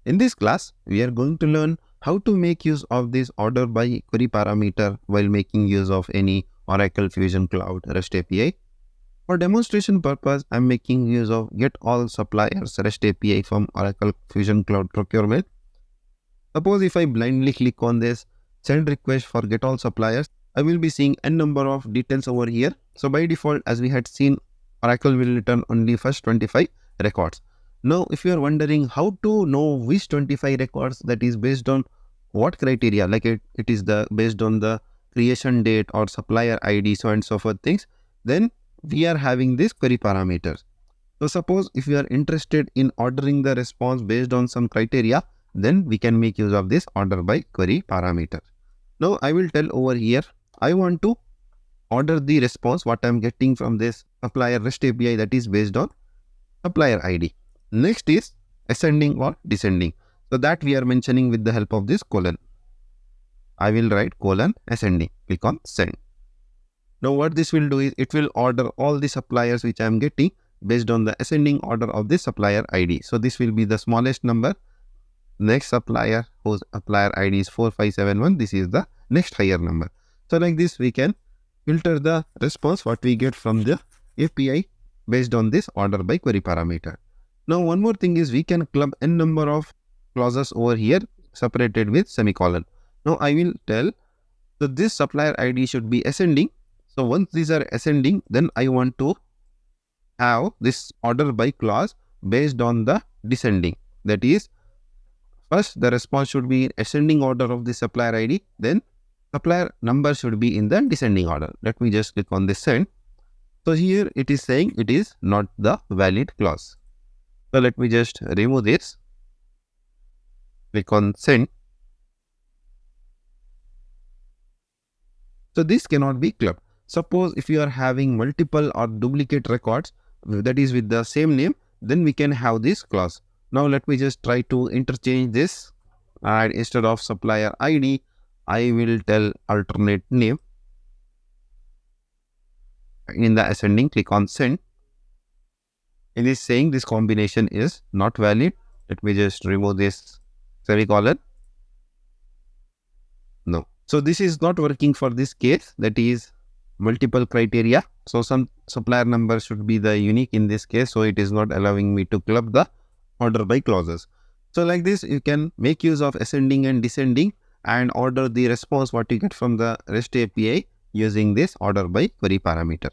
In this class, we are going to learn how to make use of this order by query parameter while making use of any Oracle Fusion Cloud REST API. For demonstration purpose, I am making use of get all suppliers REST API from Oracle Fusion Cloud Procurement. Suppose if I blindly click on this send request for get all suppliers, I will be seeing n number of details over here. So by default, as we had seen, Oracle will return only first 25 records. Now, if you are wondering how to know which 25 records, that is based on what criteria, like it is based on the creation date or supplier ID, so and so forth things, then we are having this query parameters. So suppose if you are interested in ordering the response based on some criteria, then we can make use of this order by query parameter. Now I will tell over here, I want to order the response what I am getting from this supplier REST API, that is based on supplier ID. Next is ascending or descending. So that we are mentioning with the help of this colon. I will write colon ascending. Click on send. Now what this will do is it will order all the suppliers which I am getting based on the ascending order of the supplier ID. So this will be the smallest number. Next supplier whose supplier ID is 4571. This is the next higher number. So like this we can filter the response what we get from the API based on this order by query parameter. Now one more thing is we can club n number of clauses over here separated with semicolon. Now I will tell that this supplier ID should be ascending. So once these are ascending, then I want to have this order by clause based on the descending. That is, first the response should be in ascending order of the supplier ID, then supplier number should be in the descending order. Let me just click on this send. So here it is saying it is not the valid clause. So let me just remove this. Click on send. So this cannot be clubbed. Suppose if you are having multiple or duplicate records, that is with the same name, then we can have this clause. Now let me just try to interchange this, and instead of supplier ID, I will tell alternate name. In the ascending, click on send. It is saying this combination is not valid. Let me just remove this semicolon. No. So this is not working for this case, that is multiple criteria. So some supplier number should be the unique in this case. So it is not allowing me to club the order by clauses. So like this, you can make use of ascending and descending and order the response what you get from the REST API using this order by query parameter.